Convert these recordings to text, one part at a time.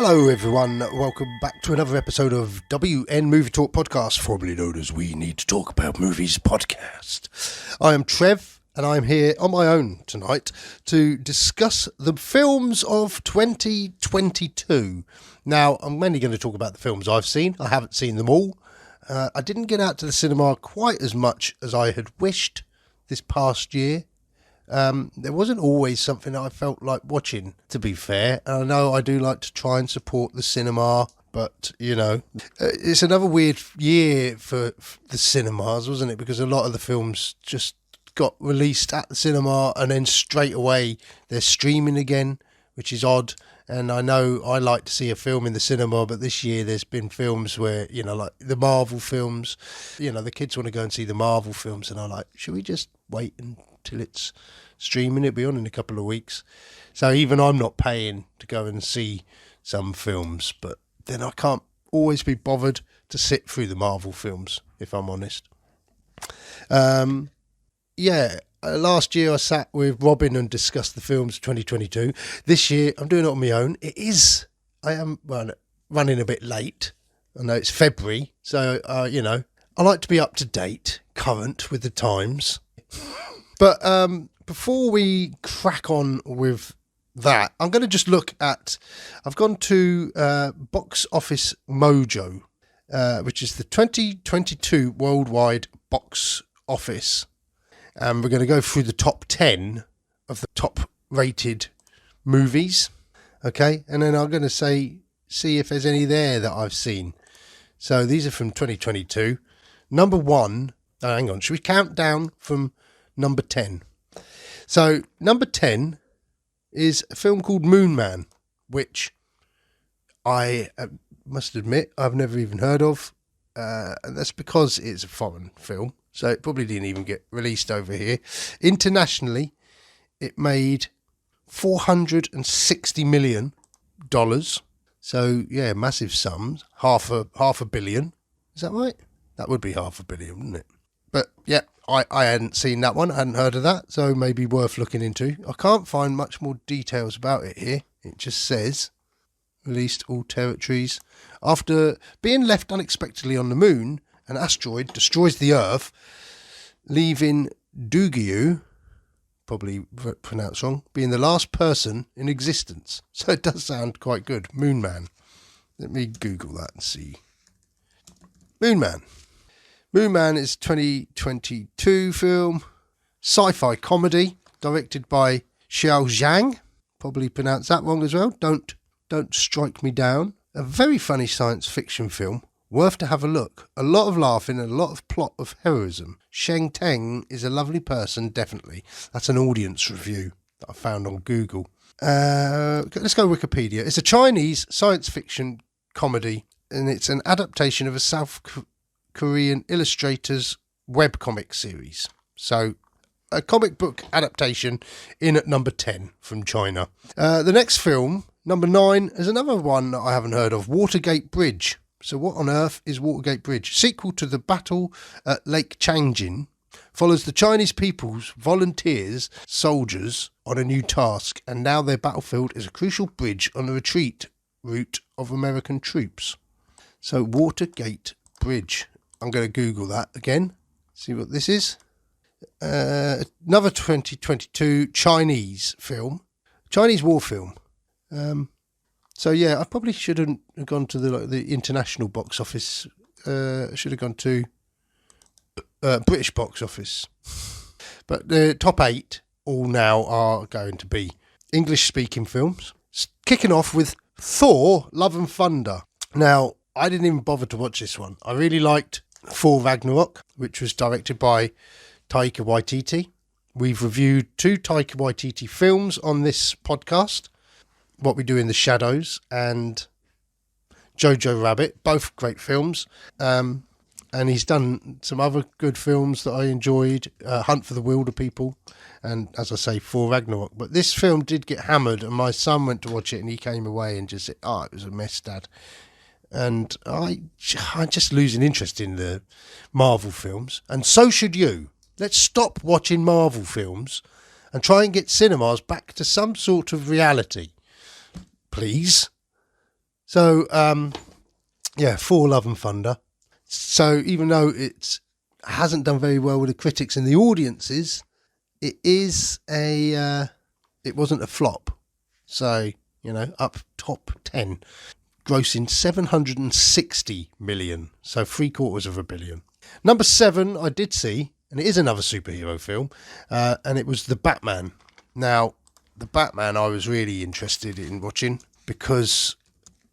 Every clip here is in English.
Hello everyone, welcome back to another episode of WN Movie Talk Podcast, formerly known as We Need to Talk About Movies Podcast. I am Trev and I'm here on my own tonight to discuss the films of 2022. Now, I'm mainly going to talk about the films I've seen. I haven't seen them all. I didn't get out to the cinema quite as much as I had wished this past year. There wasn't always something that I felt like watching, to be fair. I know I do like to try and support the cinema, but, you know, it's another weird year for the cinemas, wasn't it? Because a lot of the films just got released at the cinema and then straight away they're streaming again, which is odd. And I know I like to see a film in the cinema, but this year there's been films where, you know, like the Marvel films, you know, the kids want to go and see the Marvel films and I'm like, should we just wait until it's streaming? It'll be on in a couple of weeks. So even I'm not paying to go and see some films, but then I can't always be bothered to sit through the Marvel films, if I'm honest. Last year I sat with Robin and discussed the films of 2022. This year I'm doing it on my own. I am running a bit late. I know it's February, so, you know, I like to be up to date, current with the times. But before we crack on with that, I'm going to just look at, I've gone to Box Office Mojo, which is the 2022 worldwide box office. And we're going to go through the top 10 of the top rated movies. Okay. And then I'm going to see if there's any there that I've seen. So these are from 2022. Number 1. Oh, hang on. Should we count down from number 10? So number 10 is a film called Moon Man, which I must admit I've never even heard of. And that's because it's a foreign film. So it probably didn't even get released over here. Internationally, it made $460 million. So, yeah, massive sums. Half a billion. Is that right? That would be $500 million, wouldn't it? But, yeah, I hadn't seen that one. I hadn't heard of that. So maybe worth looking into. I can't find much more details about it here. It just says, released all territories. After being left unexpectedly on the moon, an asteroid destroys the Earth, leaving Dugyu, probably pronounced wrong, being the last person in existence. So it does sound quite good. Moon Man. Let me Google that and see. Moon Man. Moon Man is a 2022 film, sci-fi comedy, directed by Xiao Zhang. Probably pronounced that wrong as well. Don't strike me down. A very funny science fiction film. Worth to have a look. A lot of laughing and a lot of plot of heroism. Sheng Teng is a lovely person, definitely. That's an audience review that I found on Google. Let's go Wikipedia. It's a Chinese science fiction comedy, and it's an adaptation of a South Korean illustrator's webcomic series. So, a comic book adaptation in at number 10 from China. The next film, number 9, is another one that I haven't heard of, Watergate Bridge. So what on earth is Watergate Bridge? Sequel to the battle at Lake Changjin, follows the Chinese people's volunteers, soldiers, on a new task, and now their battlefield is a crucial bridge on the retreat route of American troops. So Watergate Bridge. I'm going to Google that again, see what this is. Another 2022 Chinese film, Chinese war film. So yeah, I probably shouldn't have gone to the international box office. I should have gone to British box office. But the top 8 all now are going to be English-speaking films. Kicking off with Thor: Love and Thunder. Now, I didn't even bother to watch this one. I really liked Thor Ragnarok, which was directed by Taika Waititi. We've reviewed 2 Taika Waititi films on this podcast. What We Do in the Shadows and Jojo Rabbit, both great films. And he's done some other good films that I enjoyed, Hunt for the Wilder People, and, as I say, Thor Ragnarok. But this film did get hammered, and my son went to watch it, and he came away and just said, it was a mess, Dad. And I'm just losing interest in the Marvel films, and so should you. Let's stop watching Marvel films and try and get cinemas back to some sort of reality. Please. So, yeah, Thor Love and Thunder. So even though it hasn't done very well with the critics and the audiences, it wasn't a flop. So, up top 10, grossing 760 million. So 750 million. Number 7, I did see, and it is another superhero film, and it was The Batman. Now, The Batman I was really interested in watching because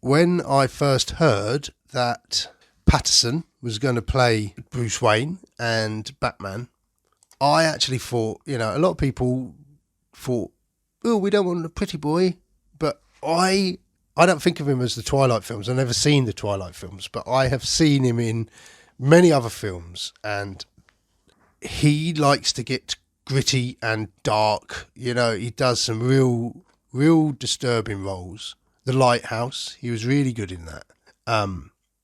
when I first heard that Patterson was going to play Bruce Wayne and Batman, I actually thought, a lot of people thought, oh, we don't want a pretty boy, but I don't think of him as the Twilight films. I've never seen the Twilight films, but I have seen him in many other films, and he likes to get gritty and dark. He does some real disturbing roles. The Lighthouse, he was really good in that.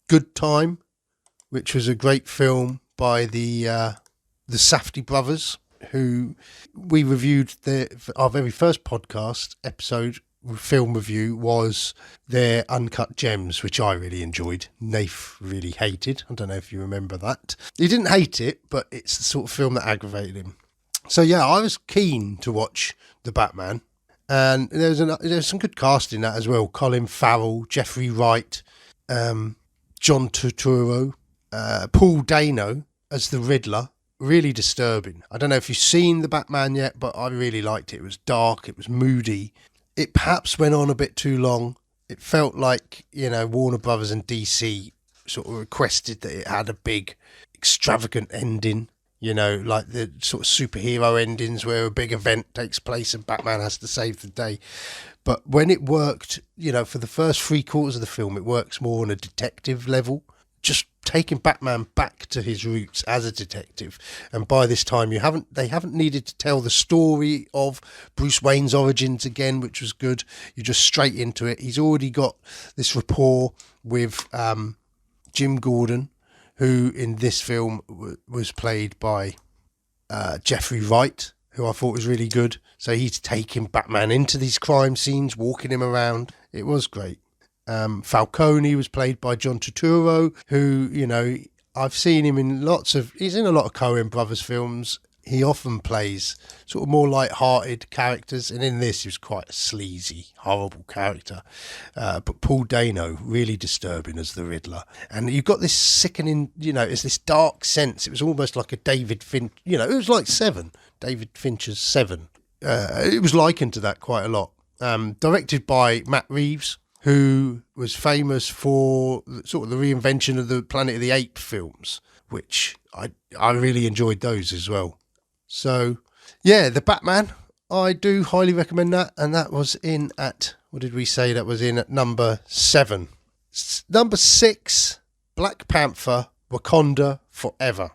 Good Time, which was a great film by the Safdie brothers, who we reviewed our very first podcast episode. Film review was their Uncut Gems, which I really enjoyed. Nath really hated. I don't know if you remember that. He didn't hate it, but it's the sort of film that aggravated him. So yeah, I was keen to watch The Batman, and there's some good cast in that as well. Colin Farrell, Jeffrey Wright, John Turturro, Paul Dano as the Riddler. Really disturbing. I don't know if you've seen The Batman yet, but I really liked it. It was dark, it was moody. It perhaps went on a bit too long. It felt like, Warner Brothers and DC sort of requested that it had a big, extravagant ending, like the sort of superhero endings where a big event takes place and Batman has to save the day. But when it worked, for the first 3/4 of the film, it works more on a detective level, just taking Batman back to his roots as a detective. And by this time, they haven't needed to tell the story of Bruce Wayne's origins again, which was good. You're just straight into it. He's already got this rapport with Jim Gordon, who in this film was played by Jeffrey Wright, who I thought was really good. So he's taking Batman into these crime scenes, walking him around. It was great. Falcone was played by John Turturro, who, I've seen him in he's in a lot of Coen Brothers films. He often plays sort of more light-hearted characters, and in this he was quite a sleazy, horrible character. But Paul Dano, really disturbing as the Riddler. And you've got this sickening, it's this dark sense. It was almost like a David Finch, it was like Seven, David Fincher's Seven. It was likened to that quite a lot. Directed by Matt Reeves, who was famous for sort of the reinvention of the Planet of the Apes films, which I really enjoyed those as well. So, yeah, The Batman, I do highly recommend that. And that was in at, what did we say? That was in at number 7. Number 6, Black Panther, Wakanda Forever.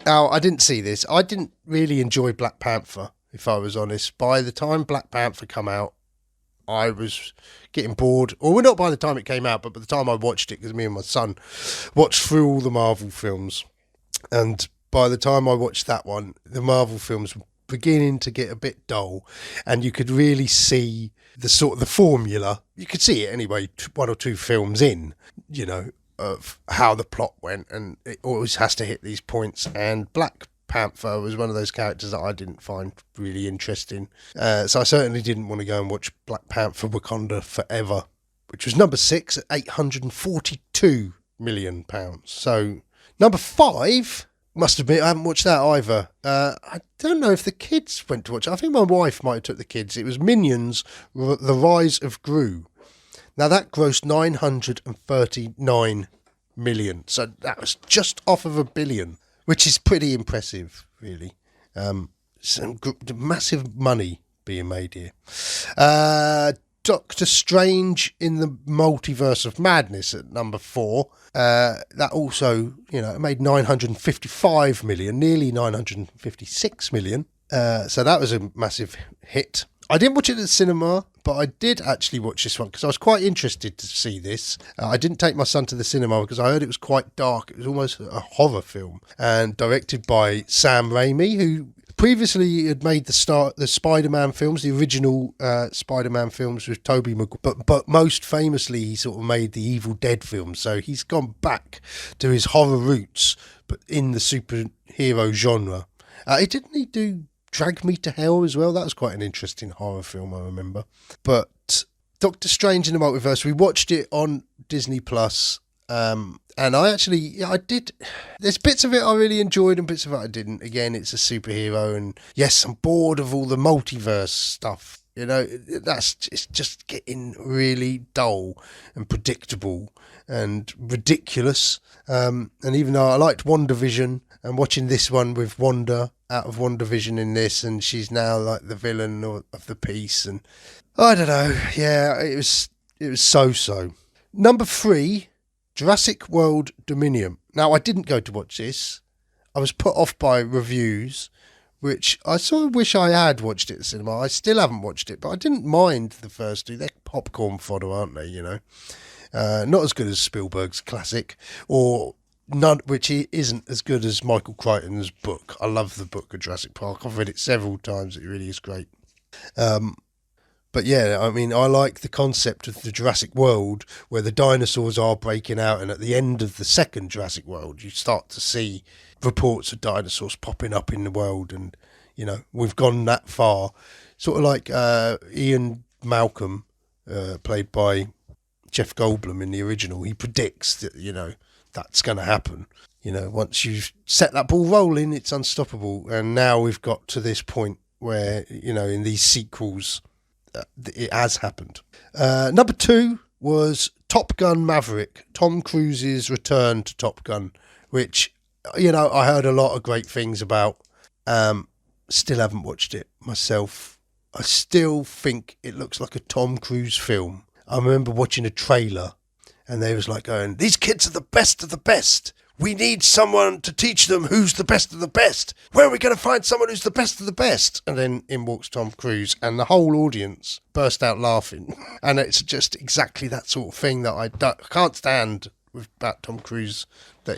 Now, I didn't see this. I didn't really enjoy Black Panther, if I was honest. By the time Black Panther come out, I was getting bored. Or well, not by the time it came out, but by the time I watched it, because me and my son watched through all the Marvel films. And by the time I watched that one, the Marvel films were beginning to get a bit dull. And you could really see the formula. You could see it anyway, 1 or 2 films in, of how the plot went. And it always has to hit these points. And Black Panther was one of those characters that I didn't find really interesting. So I certainly didn't want to go and watch Black Panther Wakanda Forever, which was number 6 at £842 million. So number 5, must admit, I haven't watched that either. I don't know if the kids went to watch it. I think my wife might have took the kids. It was Minions, The Rise of Gru. Now that grossed 939 million. So that was just off of £1 billion. Which is pretty impressive, really. Some massive money being made here. Doctor Strange in the Multiverse of Madness at number 4. That also, it made 955 million, nearly 956 million. So that was a massive hit. I didn't watch it at the cinema, but I did actually watch this one because I was quite interested to see this. I didn't take my son to the cinema because I heard it was quite dark. It was almost a horror film, and directed by Sam Raimi, who previously he had made the Spider-Man films, the original Spider-Man films with Tobey Maguire, but most famously he sort of made the Evil Dead films. So he's gone back to his horror roots, but in the superhero genre. Didn't he do Drag Me to Hell as well? That was quite an interesting horror film, I remember. But Doctor Strange in the Multiverse, we watched it on Disney Plus. And I did. There's bits of it I really enjoyed and bits of it I didn't. Again, it's a superhero, and yes, I'm bored of all the multiverse stuff. It's just getting really dull and predictable and ridiculous. And even though I liked WandaVision, and watching this one with Wanda out of WandaVision in this, and she's now like the villain of the piece, and I don't know. Yeah, it was so. Number 3. Jurassic World Dominion. Now, I didn't go to watch this. I was put off by reviews, which I sort of wish I had watched it at the cinema. I still haven't watched it, but I didn't mind the first two. They're popcorn fodder, aren't they, Not as good as Spielberg's classic, or none, which isn't as good as Michael Crichton's book. I love the book of Jurassic Park. I've read it several times. It really is great. But yeah, I mean, I like the concept of the Jurassic World where the dinosaurs are breaking out, and at the end of the second Jurassic World, you start to see reports of dinosaurs popping up in the world, and, we've gone that far. Sort of like Ian Malcolm, played by Jeff Goldblum in the original, he predicts that, that's going to happen. Once you've set that ball rolling, it's unstoppable. And now we've got to this point where, in these sequels, it has happened. Number 2 was Top Gun Maverick, Tom Cruise's return to Top Gun, which, I heard a lot of great things about. Still haven't watched it myself. I still think it looks like a Tom Cruise film. I remember watching a trailer and they was like going, these kids are the best of the best. We need someone to teach them who's the best of the best. Where are we going to find someone who's the best of the best? And then in walks Tom Cruise, and the whole audience burst out laughing. And it's just exactly that sort of thing that I can't stand about Tom Cruise, that,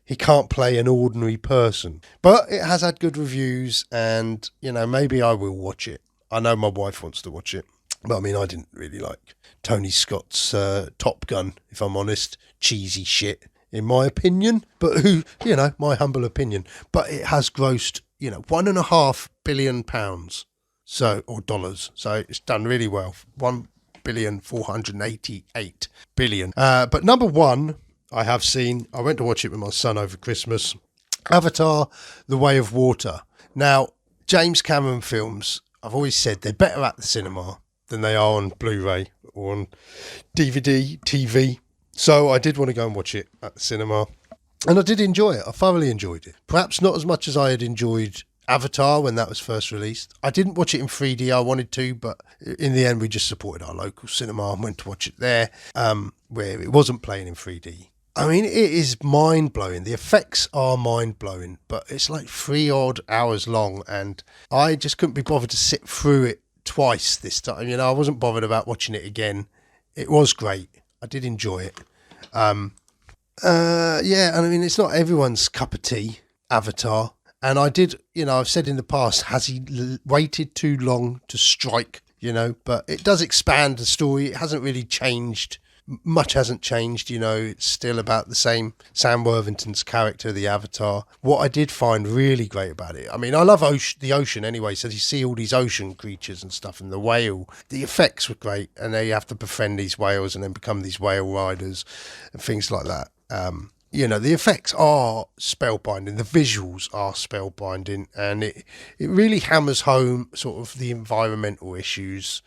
he can't play an ordinary person. But it has had good reviews, and, maybe I will watch it. I know my wife wants to watch it. But, I mean, I didn't really like Tony Scott's Top Gun, if I'm honest. Cheesy shit, in my opinion, but my humble opinion. But it has grossed, £1.5 billion, or dollars. So it's done really well. 1,488 billion. But number 1, I have seen. I went to watch it with my son over Christmas. Avatar: The Way of Water. Now, James Cameron films, I've always said they're better at the cinema than they are on Blu-ray or on DVD, TV. So I did want to go and watch it at the cinema, and I did enjoy it. I thoroughly enjoyed it. Perhaps not as much as I had enjoyed Avatar when that was first released. I didn't watch it in 3D. I wanted to, but in the end we just supported our local cinema and went to watch it there, where it wasn't playing in 3D. I mean, it is mind-blowing. The effects are mind-blowing, but it's like 3 odd hours long, and I just couldn't be bothered to sit through it twice this time. I wasn't bothered about watching it again. It was great. I did enjoy it. And I mean, it's not everyone's cup of tea, Avatar. And I did, I've said in the past, has he waited too long to strike, but it does expand the story. It hasn't really changed. Much hasn't changed, it's still about the same. Sam Worthington's character, the Avatar. What I did find really great about it, I mean, I love the ocean anyway, so you see all these ocean creatures and stuff, and the whale, the effects were great, and they have to befriend these whales and then become these whale riders and things like that. The effects are spellbinding, the visuals are spellbinding, and it really hammers home sort of the environmental issues,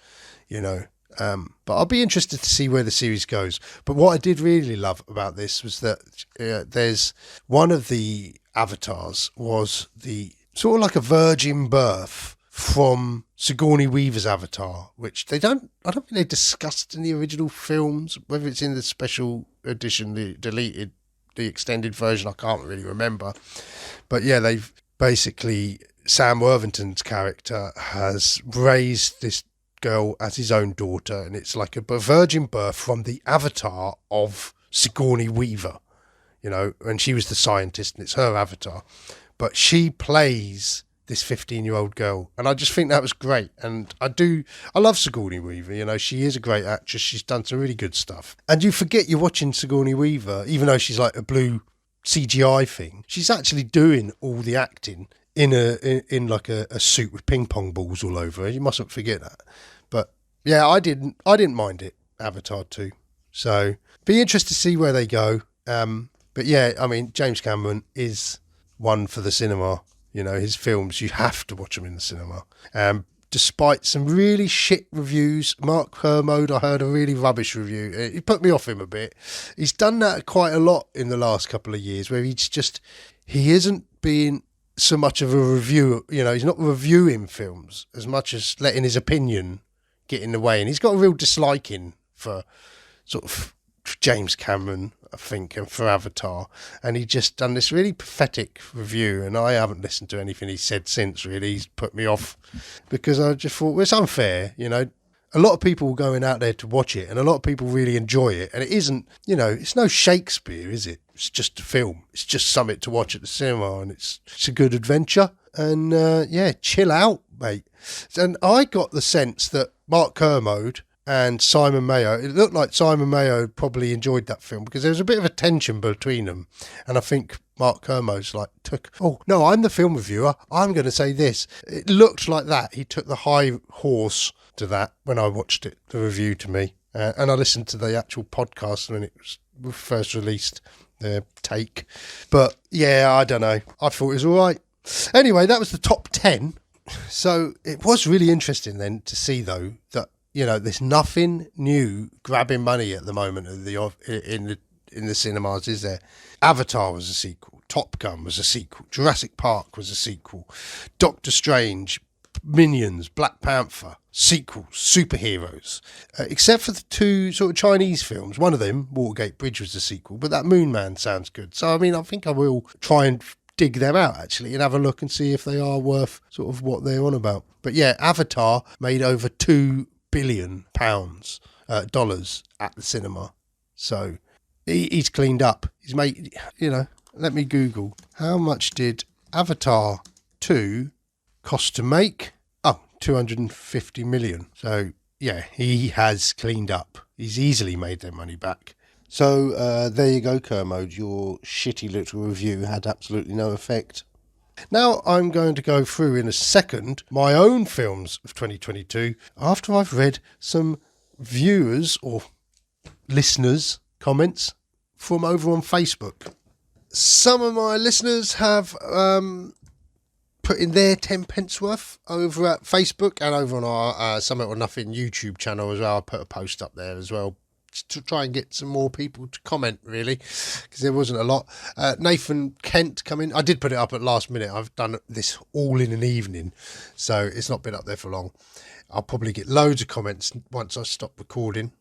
but I'll be interested to see where the series goes. But what I did really love about this was that there's one of the avatars was the sort of like a virgin birth from Sigourney Weaver's Avatar, which I don't think they discussed in the original films, whether it's in the special edition, the deleted, the extended version, I can't really remember. But yeah, they've basically, Sam Worthington's character has raised this girl as his own daughter, and it's like a virgin birth from the avatar of Sigourney Weaver, and she was the scientist, and it's her avatar, but she plays this 15-year-old girl. And I just think that was great. And I love Sigourney Weaver. You know, she is a great actress. She's done some really good stuff. And you forget you're watching Sigourney Weaver, even though she's like a blue CGI thing. She's actually doing all the acting in like a suit with ping pong balls all over her. You mustn't forget that. But yeah, I didn't mind it, Avatar 2. So be interested to see where they go. But yeah, I mean, James Cameron is one for the cinema. You know, his films, you have to watch them in the cinema. Despite some really shit reviews, Mark Kermode, I heard a really rubbish review. It put me off him a bit. He's done that quite a lot in the last couple of years, where he isn't being so much of a reviewer. You know, he's not reviewing films as much as letting his opinion get in the way. And he's got a real disliking for sort of James Cameron, I think, and for Avatar. And he just done this really pathetic review, and I haven't listened to anything he said since, really. He's put me off because I just thought, well, it's unfair, you know. A lot of people are going out there to watch it, and a lot of people really enjoy it. And it isn't, you know, it's no Shakespeare, is it? It's just a film. It's just something to watch at the cinema, and it's a good adventure. And yeah, chill out, mate. And I got the sense that Mark Kermode and Simon Mayo, it looked like Simon Mayo probably enjoyed that film because there was a bit of a tension between them. And I think Mark Kermode's like oh no, I'm the film reviewer, I'm going to say this. It looked like that. He took the high horse to that when I watched it, the review to me. And I listened to the actual podcast when it was first released, the take. But yeah, I don't know. I thought it was all right. Anyway, that was the top 10. So it was really interesting then to see, though, that, you know, there's nothing new grabbing money at the moment in the cinemas, is there? Avatar was a sequel. Top Gun was a sequel. Jurassic Park was a sequel. Doctor Strange, Minions, Black Panther, sequels, superheroes. Except for the two sort of Chinese films. One of them, Watergate Bridge, was a sequel, but that Moon Man sounds good. So, I mean, I think I will try and dig them out, actually, and have a look and see if they are worth sort of what they're on about. But yeah, Avatar made over £2 billion dollars at the cinema. So he's cleaned up. He's made, you know, let me Google. How much did Avatar 2 cost to make? Oh, 250 million. So yeah, he has cleaned up. He's easily made their money back. So there you go, Kermode. Your shitty little review had absolutely no effect. Now I'm going to go through in a second my own films of 2022 after I've read some viewers or listeners' comments from over on Facebook. Some of my listeners have put in their 10 pence worth over at Facebook and over on our Something or Nothing YouTube channel as well. I put a post up there as well to try and get some more people to comment, really, because there wasn't a lot. Nathan Kent come in. I did put it up at last minute. I've done this all in an evening, so it's not been up there for long. I'll probably get loads of comments once I stop recording.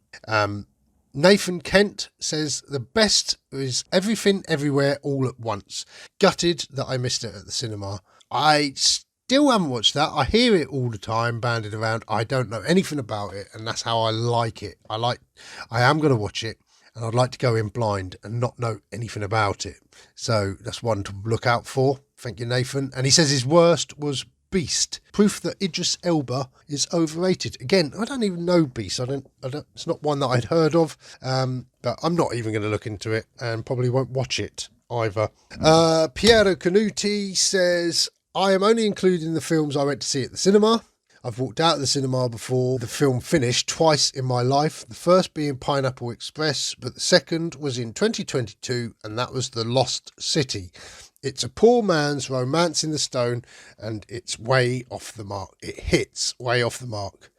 Nathan Kent says, the best is Everything Everywhere All at Once. Gutted that I missed it at the cinema. I still haven't watched that. I hear it all the time, banded around. I don't know anything about it, and that's how I like it. I am going to watch it, and I'd like to go in blind and not know anything about it. So that's one to look out for. Thank you, Nathan. And he says his worst was Beast. Proof that Idris Elba is overrated. Again, I don't even know Beast. I don't. It's not one that I'd heard of. But I'm not even going to look into it, and probably won't watch it either. Piero Canuti says, I am only including the films I went to see at the cinema. I've walked out of the cinema before the film finished twice in my life. The first being Pineapple Express, but the second was in 2022, and that was The Lost City. It's a poor man's Romance in the Stone, and it's way off the mark. It hits way off the mark.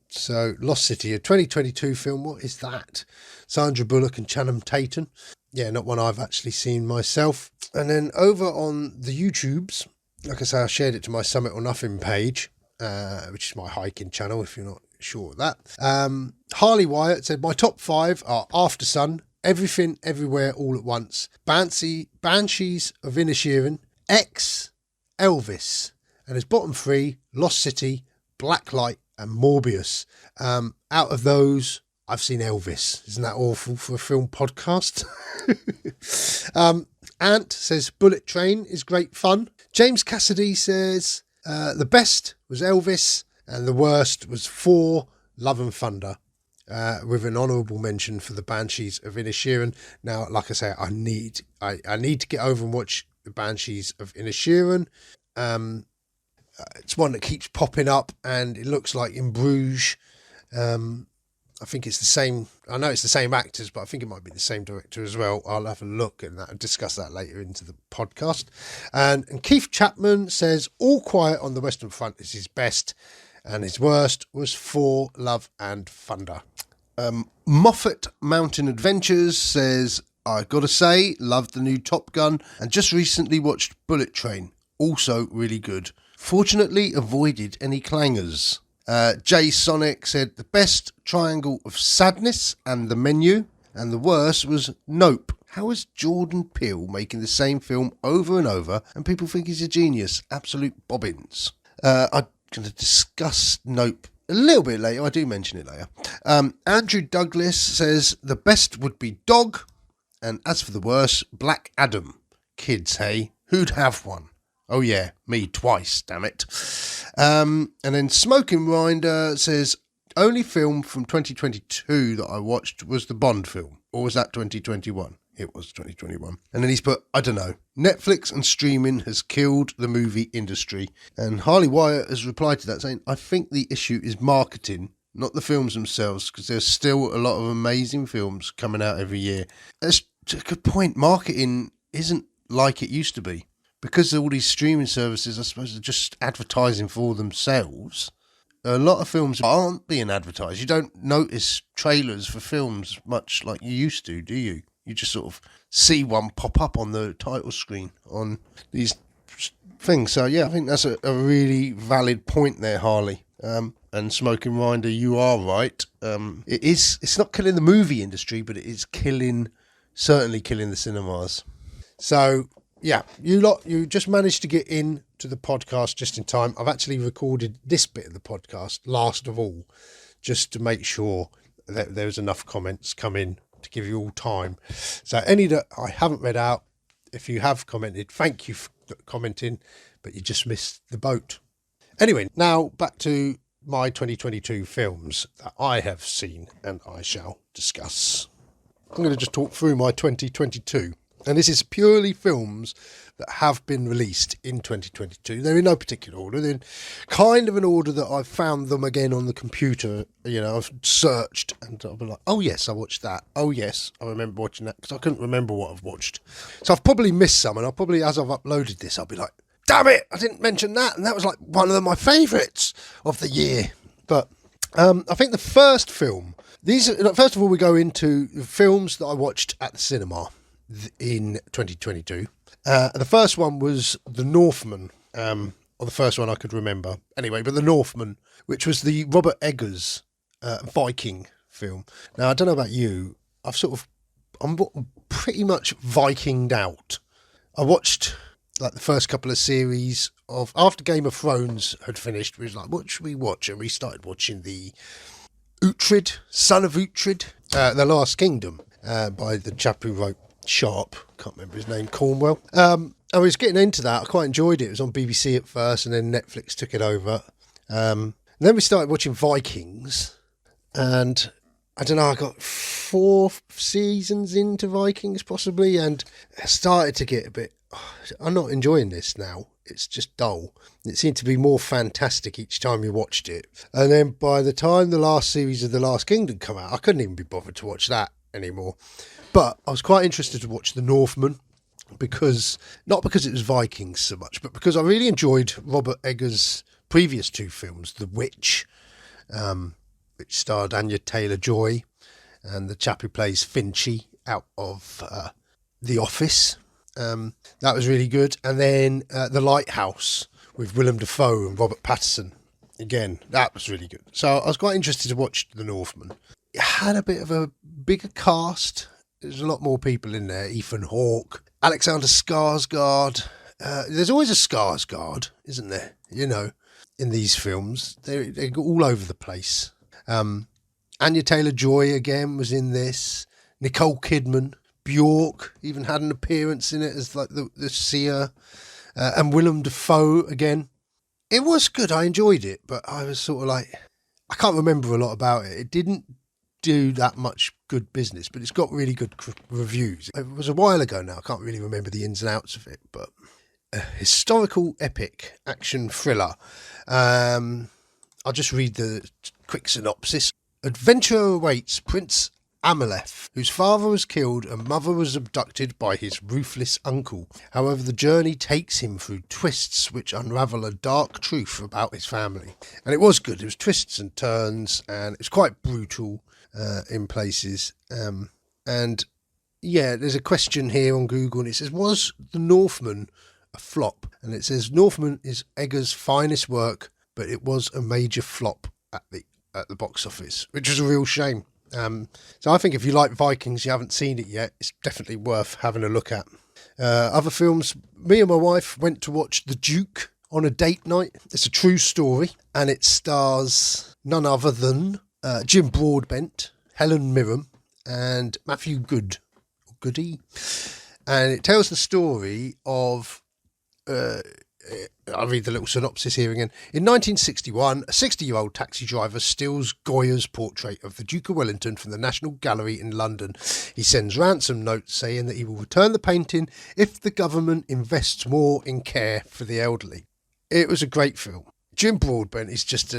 So, Lost City, a 2022 film. What is that? Sandra Bullock and Channing Tatum. Yeah, not one I've actually seen myself. And then over on the YouTubes, like I say, I shared it to my Summit or Nothing page, which is my hiking channel, if you're not sure of that. Harley Wyatt said, my top 5 are After Sun, Everything Everywhere All at Once, Banshees of Inisherin, X, Elvis, and his bottom 3, Lost City, Blacklight, and Morbius. Out of those, I've seen Elvis. Isn't that awful for a film podcast? Ant says Bullet Train is great fun. James Cassidy says The best was Elvis, and the worst was Thor: Love and Thunder, with an honourable mention for the Banshees of Inisherin. Now, like I say, I need to get over and watch the Banshees of Inisherin. It's one that keeps popping up, and it looks like in Bruges. I think it's the same. I know it's the same actors, but I think it might be the same director as well. I'll have a look at that and discuss that later into the podcast. And Keith Chapman says All Quiet on the Western Front is his best, and his worst was Thor: Love and Thunder. Moffat Mountain Adventures says, I gotta say, loved the new Top Gun and just recently watched Bullet Train. Also really good. Fortunately avoided any clangers. Jay Sonic said the best Triangle of Sadness and The Menu, and the worst was Nope. How is Jordan Peele making the same film over and over and people think he's a genius? Absolute bobbins. I'm going to discuss Nope a little bit later. I do mention it later. Andrew Douglas says the best would be Dog, and as for the worst, Black Adam. Kids, hey? Who'd have one? Oh yeah, me twice, damn it. And then Smoking Rinder says, only film from 2022 that I watched was the Bond film. Or was that 2021? It was 2021. And then he's put, I don't know, Netflix and streaming has killed the movie industry. And Harley Wyatt has replied to that saying, I think the issue is marketing, not the films themselves, because there's still a lot of amazing films coming out every year. That's a good point. Marketing isn't like it used to be. Because all these streaming services, I suppose, are just advertising for themselves, a lot of films aren't being advertised. You don't notice trailers for films much like you used to, do you? You just sort of see one pop up on the title screen on these things. So, yeah, I think that's a really valid point there, Harley. And Smoking Rinder, you are right. It's not killing the movie industry, but it is certainly killing the cinemas. So, yeah, you just managed to get into the podcast just in time. I've actually recorded this bit of the podcast last of all, just to make sure that there's enough comments come in to give you all time. So any that I haven't read out, if you have commented, thank you for commenting, but you just missed the boat. Anyway, now back to my 2022 films that I have seen and I shall discuss. I'm going to just talk through my 2022. And this is purely films that have been released in 2022. They're in no particular order. They're in kind of an order that I've found them again on the computer. You know, I've searched and I'll be like, oh yes, I watched that. Oh yes, I remember watching that, because I couldn't remember what I've watched. So I've probably missed some, and I'll probably, as I've uploaded this, I'll be like, damn it, I didn't mention that. And that was like one of my favourites of the year. But I think the first film, first of all, we go into films that I watched at the cinema in 2022. The first one was The Northman, or the first one I could remember. Anyway, but The Northman, which was the Robert Eggers Viking film. Now, I don't know about you, I'm pretty much Vikinged out. I watched like the first couple of series of, after Game of Thrones had finished, we was like, what should we watch? And we started watching the Uhtred, Son of Uhtred, The Last Kingdom, by the chap who wrote Sharp, can't remember his name, Cornwell. I was getting into that. I quite enjoyed it. It was on BBC at first, and then Netflix took it over. And then we started watching Vikings, and I don't know, I got 4 seasons into Vikings possibly, and I started to get a bit, I'm not enjoying this now. It's just dull. It seemed to be more fantastic each time you watched it. And then by the time the last series of The Last Kingdom come out, I couldn't even be bothered to watch that anymore. But I was quite interested to watch The Northman, because, not because it was Vikings so much, but because I really enjoyed Robert Eggers' previous 2 films, The Witch, which starred Anya Taylor-Joy, and the chap who plays Finchy out of The Office. That was really good. And then The Lighthouse with Willem Dafoe and Robert Patterson. Again, that was really good. So I was quite interested to watch The Northman. It had a bit of a bigger cast. There's a lot more people in there. Ethan Hawke, Alexander Skarsgård. There's always a Skarsgård, isn't there? You know, in these films. They're all over the place. Anya Taylor-Joy again was in this. Nicole Kidman. Bjork even had an appearance in it as like the seer. And Willem Dafoe again. It was good. I enjoyed it, but I was sort of like, I can't remember a lot about it. It didn't do that much good business, but it's got really good reviews. It was a while ago now. I can't really remember the ins and outs of it, but a historical epic action thriller. I'll just read the quick synopsis. Adventure awaits Prince Amaleth, whose father was killed and mother was abducted by his ruthless uncle. However, the journey takes him through twists which unravel a dark truth about his family. And it was good. It was twists and turns, and it was quite brutal in places. And yeah, there's a question here on Google, and it says, was The Northman a flop? And it says, Northman is Eggers' finest work, but it was a major flop at the box office, which was a real shame. So I think if you like Vikings, you haven't seen it yet, it's definitely worth having a look at. Other films, me and my wife went to watch The Duke on a date night. It's a true story, and it stars none other than Jim Broadbent, Helen Mirren, and Matthew Goody. And it tells the story of... I'll read the little synopsis here again. In 1961, a 60-year-old taxi driver steals Goya's portrait of the Duke of Wellington from the National Gallery in London. He sends ransom notes saying that he will return the painting if the government invests more in care for the elderly. It was a great film. Jim Broadbent is just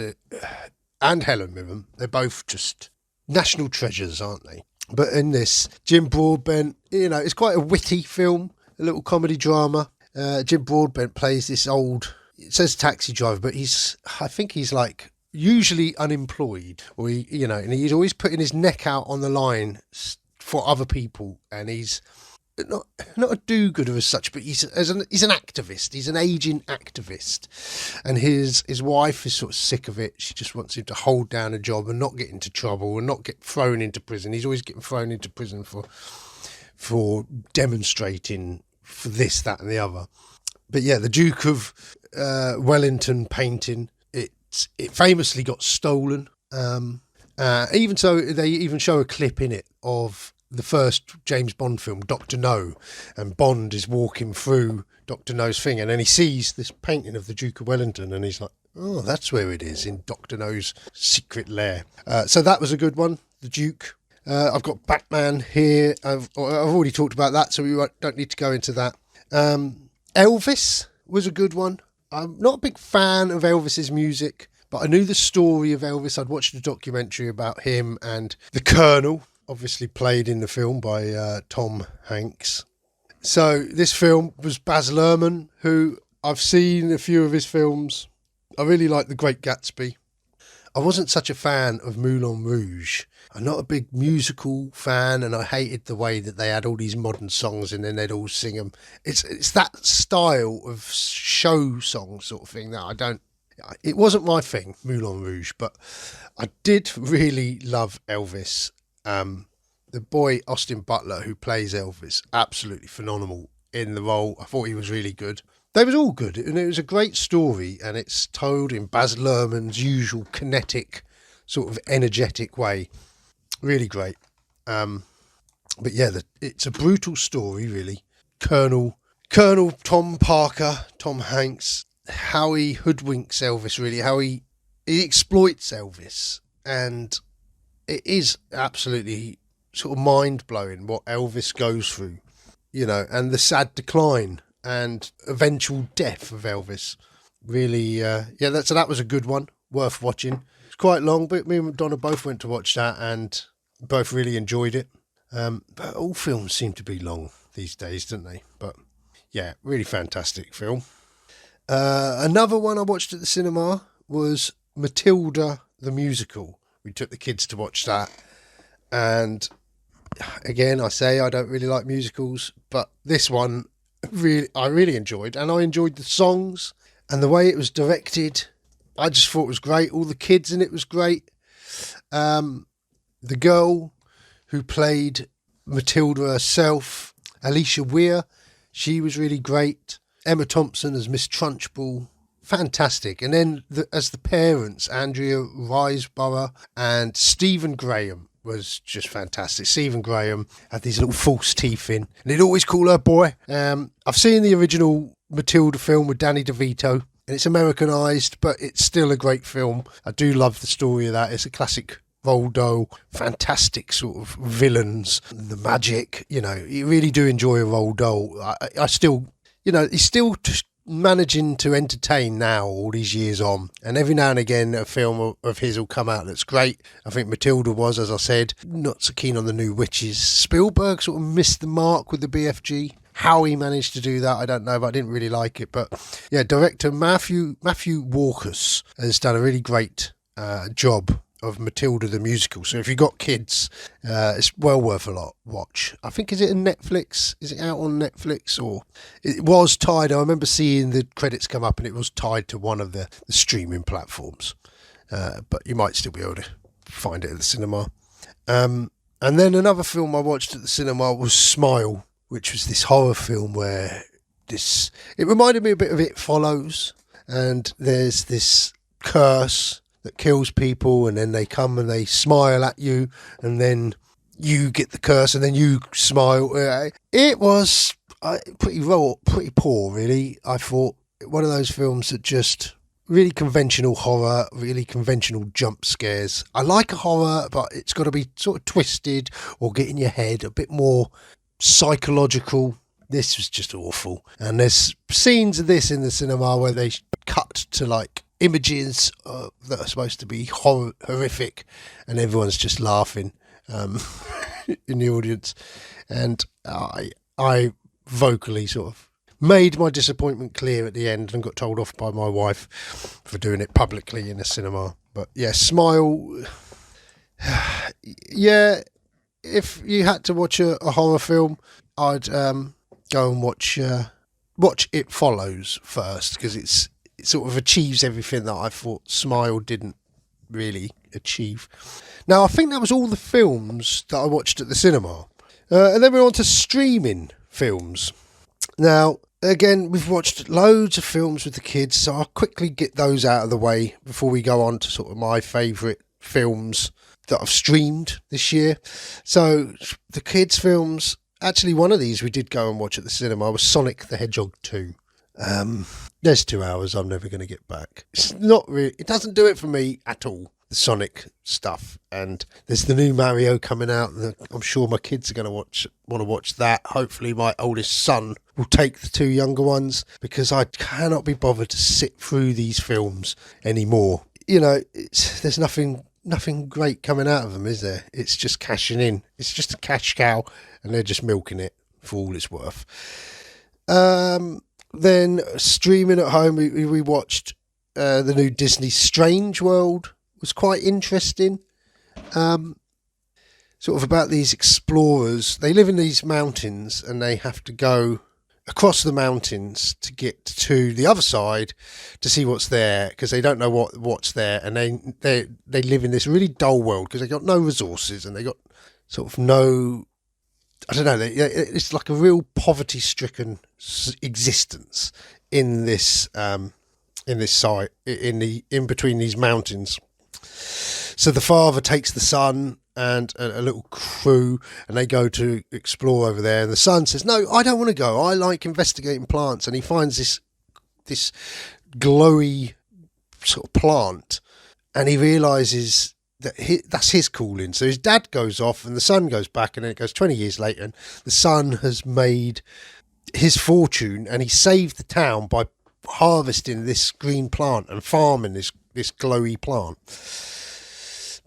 and Helen Mirren, they're both just national treasures, aren't they? But in this, Jim Broadbent, it's quite a witty film, a little comedy drama. Jim Broadbent plays this old, it says taxi driver, but I think he's like usually unemployed, or and he's always putting his neck out on the line for other people, and he's not a do-gooder as such, but he's an activist. He's an aging activist, and his wife is sort of sick of it. She just wants him to hold down a job and not get into trouble and not get thrown into prison. He's always getting thrown into prison for demonstrating for this, that and the other. But yeah, the Duke of Wellington painting, it famously got stolen. Even so, they even show a clip in it of the first James Bond film, Dr. No, and Bond is walking through Dr. No's thing, and then he sees this painting of the Duke of Wellington, and he's like, oh, that's where it is, in Dr. No's secret lair. So that was a good one, the Duke. I've got Batman here. I've already talked about that, so we don't need to go into that. Elvis was a good one. I'm not a big fan of Elvis's music, but I knew the story of Elvis. I'd watched a documentary about him and the Colonel, obviously played in the film by Tom Hanks. So this film was Baz Luhrmann, who I've seen a few of his films. I really like The Great Gatsby. I wasn't such a fan of Moulin Rouge. I'm not a big musical fan, and I hated the way that they had all these modern songs and then they'd all sing them. It's that style of show song sort of thing that I don't... It wasn't my thing, Moulin Rouge, but I did really love Elvis. The boy Austin Butler, who plays Elvis, absolutely phenomenal in the role. I thought he was really good. They was all good, and it was a great story, and it's told in Baz Luhrmann's usual kinetic, sort of energetic way. Really great. But yeah, it's a brutal story, really. Colonel Tom Hanks, how he hoodwinks Elvis, really, how he exploits Elvis, and it is absolutely sort of mind-blowing what Elvis goes through, and the sad decline and eventual death of Elvis. Really, that was a good one, worth watching. It's quite long, but me and Donna both went to watch that and both really enjoyed it. But all films seem to be long these days, don't they? But yeah, really fantastic film. Another one I watched at the cinema was Matilda the musical. We took the kids to watch that, and again, I say I don't really like musicals, but this one I really enjoyed, and I enjoyed the songs and the way it was directed. I just thought it was great. All the kids in it was great. The girl who played Matilda herself, Alicia Weir, she was really great. Emma Thompson as Miss Trunchbull, fantastic. And then as the parents, Andrea Riseborough and Stephen Graham was just fantastic. Stephen Graham had these little false teeth in, and they'd always call her boy. I've seen the original Matilda film with Danny DeVito, and it's Americanized, but it's still a great film. I do love the story of that. It's a classic Roald Dahl, fantastic sort of villains, the magic, you really do enjoy a Roald Dahl. I still, he's still managing to entertain now all these years on, and every now and again a film of his will come out that's great. I think Matilda was, as I said, not so keen on the new Witches. Spielberg sort of missed the mark with the BFG. How he managed to do that, I don't know, but I didn't really like it. But yeah, director Matthew Warchus has done a really great job of Matilda the musical. So if you've got kids, it's well worth a watch. I think, is it on Netflix? Is it out on Netflix? Or it was tied, I remember seeing the credits come up and it was tied to one of the streaming platforms. But you might still be able to find it at the cinema. And then another film I watched at the cinema was Smile, which was this horror film where it reminded me a bit of It Follows, and there's this curse that kills people, and then they come and they smile at you, and then you get the curse, and then you smile. It was pretty poor, really. I thought one of those films that just really conventional horror, really conventional jump scares. I like a horror, but it's got to be sort of twisted or get in your head, a bit more psychological. This was just awful. And there's scenes of this in the cinema where they cut to like images that are supposed to be horrific, and everyone's just laughing in the audience. And I vocally sort of made my disappointment clear at the end and got told off by my wife for doing it publicly in a cinema. But yeah, Smile. Yeah, if you had to watch a horror film, I'd go and watch It Follows first, because it sort of achieves everything that I thought Smile didn't really achieve. Now, I think that was all the films that I watched at the cinema. And then we're on to streaming films. Now, again, we've watched loads of films with the kids, so I'll quickly get those out of the way before we go on to sort of my favourite films that I've streamed this year. So, the kids' films, actually one of these we did go and watch at the cinema was Sonic the Hedgehog 2. There's 2 hours I'm never going to get back. It's not really, it doesn't do it for me at all, the Sonic stuff. And there's the new Mario coming out, and I'm sure my kids are going to want to watch that. Hopefully my oldest son will take the 2 younger ones, because I cannot be bothered to sit through these films anymore. There's nothing great coming out of them, is there? It's just cashing in. It's just a cash cow, and they're just milking it for all it's worth. Then streaming at home, we watched the new Disney Strange World. It was quite interesting. Sort of about these explorers. They live in these mountains, and they have to go across the mountains to get to the other side to see what's there, because they don't know what's there, and they live in this really dull world because they got no resources, and they got sort of no, I don't know, it's like a real poverty-stricken existence in this site, in between these mountains. So the father takes the son and a little crew, and they go to explore over there. And the son says, "No, I don't want to go. I like investigating plants." And he finds this glowy sort of plant, and he realises that that's his calling. So his dad goes off, and the son goes back, and then it goes 20 years later, and the son has made his fortune, and he saved the town by harvesting this green plant and farming this glowy plant.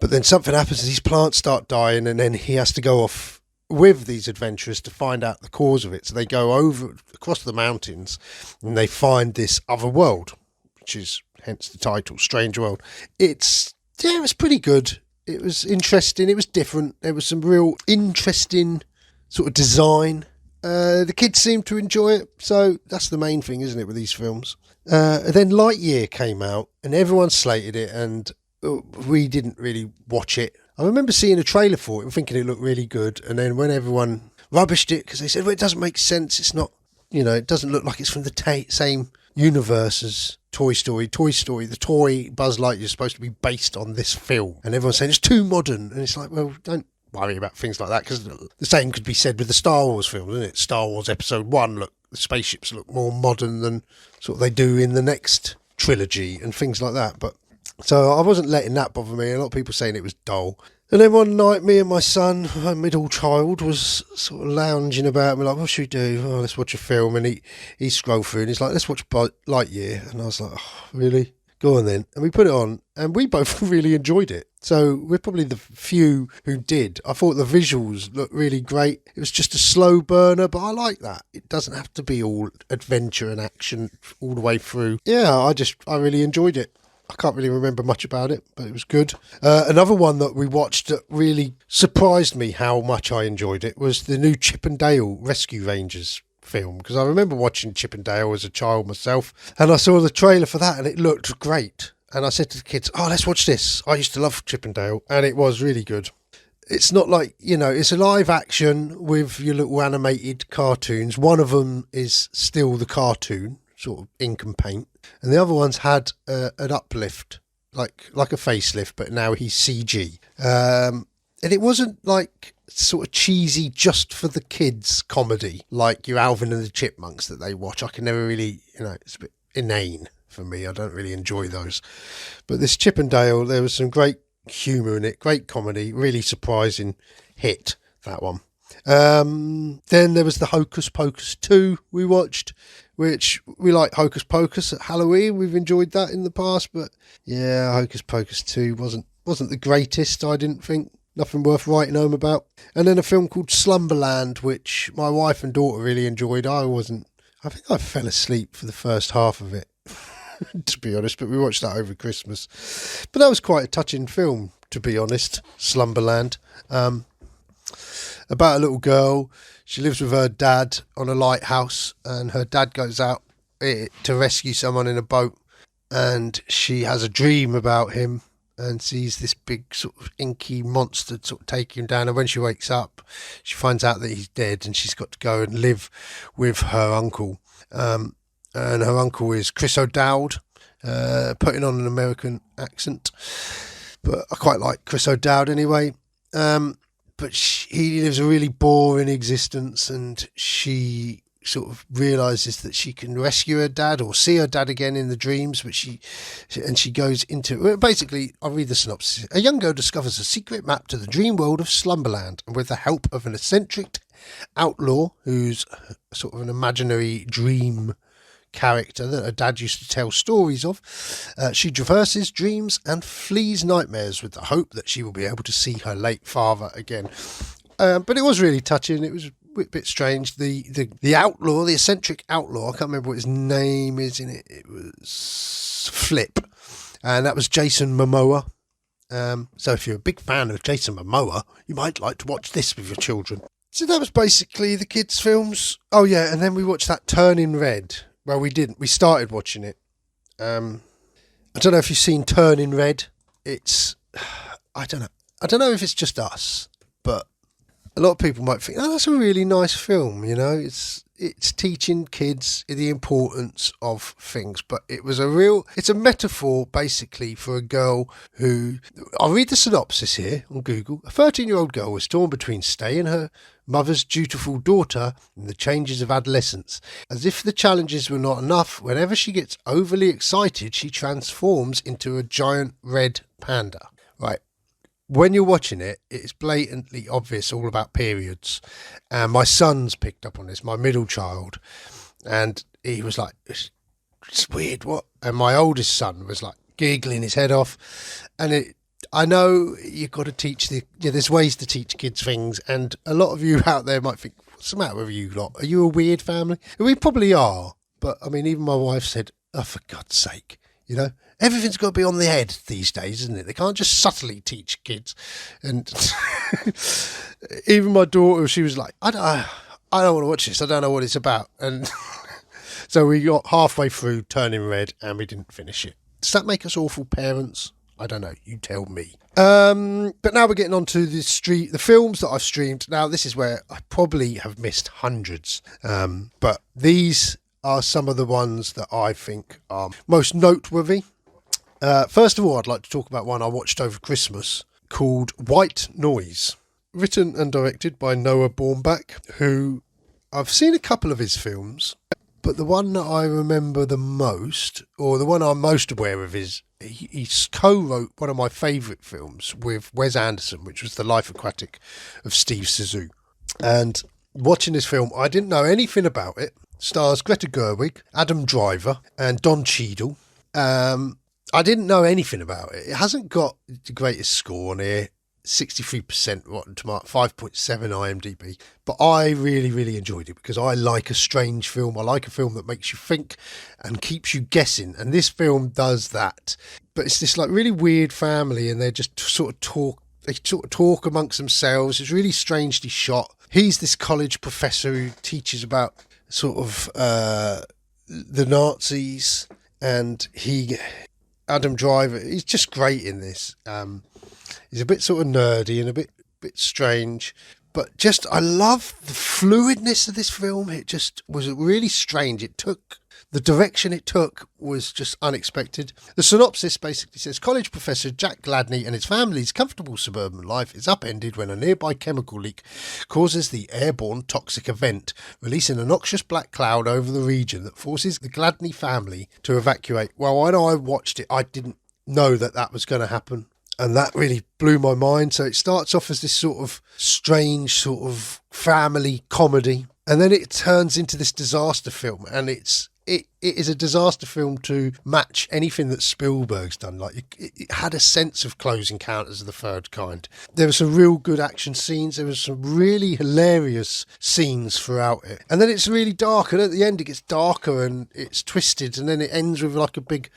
But then something happens, these plants start dying, and then he has to go off with these adventurers to find out the cause of it. So they go across the mountains, and they find this other world, which is hence the title, Strange World. It was pretty good. It was interesting. It was different. There was some real interesting sort of design. The kids seemed to enjoy it, so that's the main thing, isn't it, with these films? Then Lightyear came out, and everyone slated it, and we didn't really watch it. I remember seeing a trailer for it and thinking it looked really good, and then when everyone rubbished it because they said, well, it doesn't make sense, it's not, it doesn't look like it's from the same universe as Toy Story. The toy Buzz Lightyear is supposed to be based on this film, and everyone's saying it's too modern, and it's like, well, don't worry about things like that, because the same could be said with the Star Wars films, isn't it? Star Wars Episode 1, the spaceships look more modern than sort of they do in the next trilogy and things like that. But so I wasn't letting that bother me. A lot of people saying it was dull. And then one night, me and my son, my middle child, was sort of lounging about. We're like, what should we do? Oh, let's watch a film. And he scrolled through and he's like, let's watch Lightyear. And I was like, oh, really? Go on then. And we put it on and we both really enjoyed it. So we're probably the few who did. I thought the visuals looked really great. It was just a slow burner, but I like that. It doesn't have to be all adventure and action all the way through. Yeah, I really enjoyed it. I can't really remember much about it, but it was good. Another one that we watched that really surprised me how much I enjoyed it was the new Chip and Dale Rescue Rangers film, because I remember watching Chip and Dale as a child myself, and I saw the trailer for that and it looked great. And I said to the kids, oh, let's watch this. I used to love Chip and Dale, and it was really good. It's not like, it's a live action with your little animated cartoons. One of them is still the cartoon, sort of ink and paint. And the other one's had an uplift, like a facelift, but now he's CG. And it wasn't like sort of cheesy just for the kids comedy, like your Alvin and the Chipmunks that they watch. I can never really, it's a bit inane for me. I don't really enjoy those. But this Chip and Dale, there was some great humour in it, great comedy, really surprising hit, that one. Then there was the Hocus Pocus 2 we watched, which we like Hocus Pocus at Halloween. We've enjoyed that in the past, but yeah, Hocus Pocus 2 wasn't the greatest, I didn't think. Nothing worth writing home about. And then a film called Slumberland, which my wife and daughter really enjoyed. I think I fell asleep for the first half of it, to be honest, but we watched that over Christmas. But that was quite a touching film, to be honest, Slumberland. About a little girl. She lives with her dad on a lighthouse, and her dad goes out to rescue someone in a boat, and she has a dream about him and sees this big sort of inky monster sort of take him down. And when she wakes up, she finds out that he's dead, and she's got to go and live with her uncle. And her uncle is Chris O'Dowd, putting on an American accent. But I quite like Chris O'Dowd anyway. But he lives a really boring existence, and she sort of realises that she can rescue her dad or see her dad again in the dreams, but she goes into... Basically, I'll read the synopsis. A young girl discovers a secret map to the dream world of Slumberland, and with the help of an eccentric outlaw who's sort of an imaginary dream character that her dad used to tell stories of, she traverses dreams and flees nightmares with the hope that she will be able to see her late father again. But it was really touching. It was a bit strange. The outlaw, the eccentric outlaw, I can't remember what his name is in it. It was Flip, and that was Jason Momoa. So if you're a big fan of Jason Momoa, you might like to watch this with your children. So that was basically the kids' films. Oh yeah, and then we watched that Turning Red. Well, we didn't. We started watching it. I don't know if you've seen Turning Red. It's, I don't know if it's just us, but a lot of people might think, oh, that's a really nice film. It's teaching kids the importance of things, but it's a metaphor basically for a girl who, I'll read the synopsis here on Google. A 13-year-old girl was torn between staying her mother's dutiful daughter and the changes of adolescence. As if the challenges were not enough, whenever she gets overly excited, she transforms into a giant red panda. Right. When you're watching it, it's blatantly obvious all about periods. And my son's picked up on this, my middle child. And he was like, it's weird, what? And my oldest son was like giggling his head off. And I know you've got to teach there's ways to teach kids things. And a lot of you out there might think, what's the matter with you lot? Are you a weird family? And we probably are. But I mean, even my wife said, oh, for God's sake, everything's got to be on the head these days, isn't it? They can't just subtly teach kids. And even my daughter, she was like, I don't want to watch this. I don't know what it's about. And so we got halfway through Turning Red and we didn't finish it. Does that make us awful parents? I don't know. You tell me. But now we're getting on to the films that I've streamed. Now, this is where I probably have missed hundreds. But these are some of the ones that I think are most noteworthy. First of all, I'd like to talk about one I watched over Christmas called White Noise, written and directed by Noah Baumbach, who I've seen a couple of his films. But the one that I remember the most, or the one I'm most aware of, is he co-wrote one of my favourite films with Wes Anderson, which was The Life Aquatic of Steve Zissou. And watching this film, I didn't know anything about it. Stars Greta Gerwig, Adam Driver, and Don Cheadle. I didn't know anything about it. It hasn't got the greatest score on here. 63% Rotten Tomato, 5.7 IMDb. But I really, really enjoyed it because I like a strange film. I like a film that makes you think and keeps you guessing. And this film does that. But it's this like really weird family, and they just sort of talk. They sort of talk amongst themselves. It's really strangely shot. He's this college professor who teaches about sort of the Nazis, and Adam Driver, he's just great in this. He's a bit sort of nerdy and a bit strange, but just I love the fluidness of this film. It just was really strange. The direction it took was just unexpected. The synopsis basically says college professor Jack Gladney and his family's comfortable suburban life is upended when a nearby chemical leak causes the airborne toxic event, releasing a noxious black cloud over the region that forces the Gladney family to evacuate. Well, when I watched it, I didn't know that was going to happen. And that really blew my mind. So it starts off as this sort of strange sort of family comedy. And then it turns into this disaster film. And it is a disaster film to match anything that Spielberg's done. Like it had a sense of Close Encounters of the Third Kind. There were some real good action scenes. There was some really hilarious scenes throughout it. And then it's really dark. And at the end it gets darker and it's twisted. And then it ends with like a big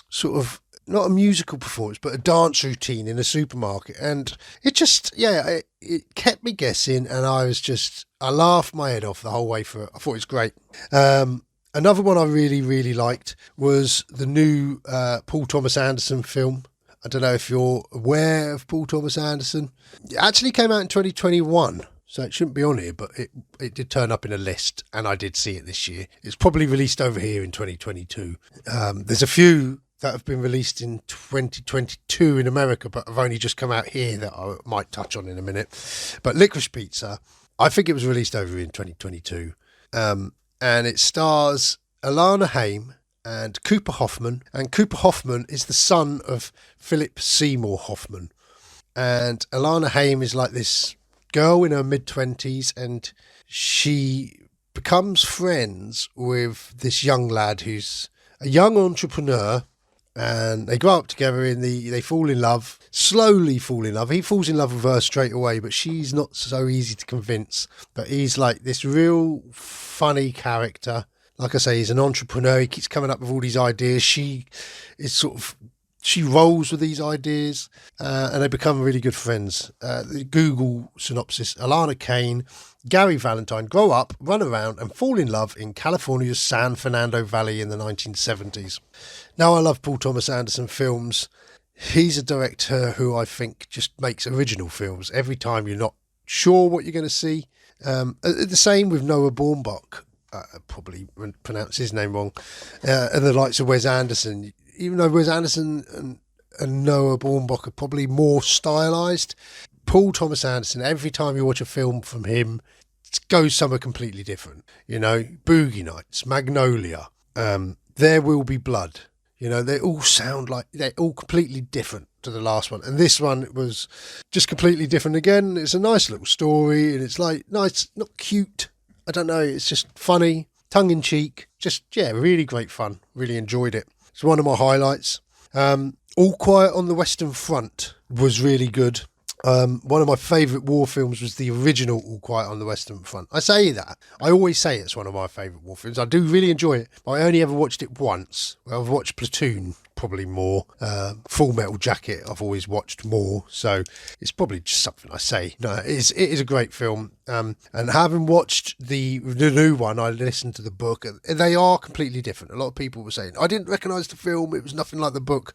sort of, not a musical performance, but a dance routine in a supermarket. And it just, it kept me guessing. And I laughed my head off the whole way through it. I thought it was great. Another one I really, really liked was the new Paul Thomas Anderson film. I don't know if you're aware of Paul Thomas Anderson. It actually came out in 2021. So it shouldn't be on here, but it did turn up in a list, and I did see it this year. It's probably released over here in 2022. There's a few that have been released in 2022 in America, but have only just come out here that I might touch on in a minute. But Licorice Pizza, I think it was released over in 2022. And it stars Alana Haim and Cooper Hoffman. And Cooper Hoffman is the son of Philip Seymour Hoffman. And Alana Haim is like this girl in her mid-20s, and she becomes friends with this young lad who's a young entrepreneur. And they grow up together they fall in love, slowly fall in love. He falls in love with her straight away, but she's not so easy to convince. But he's like this real funny character. Like I say, he's an entrepreneur. He keeps coming up with all these ideas. She rolls with these ideas, and they become really good friends. The Google synopsis: Alana Kane, Gary Valentine grow up, run around and fall in love in California's San Fernando Valley in the 1970s. Now, I love Paul Thomas Anderson films. He's a director who I think just makes original films. Every time you're not sure what you're going to see. The same with Noah Baumbach. I probably pronounce his name wrong. And the likes of Wes Anderson. Even though Wes Anderson and Noah Baumbach are probably more stylised, Paul Thomas Anderson, every time you watch a film from him, it goes somewhere completely different. You know, Boogie Nights, Magnolia, There Will Be Blood. You know, they all sound like they're all completely different to the last one. And this one was just completely different again. It's a nice little story, and it's like nice, not cute. I don't know. It's just funny, tongue in cheek. Just, really great fun. Really enjoyed it. It's one of my highlights. All Quiet on the Western Front was really good. One of my favourite war films was the original All Quiet on the Western Front. I say that. I always say it's one of my favourite war films. I do really enjoy it, but I only ever watched it once. I've watched Platoon probably more. Full Metal Jacket I've always watched more. So it's probably just something I say. No, it is a great film. And having watched the new one, I listened to the book. They are completely different. A lot of people were saying, I didn't recognise the film. It was nothing like the book.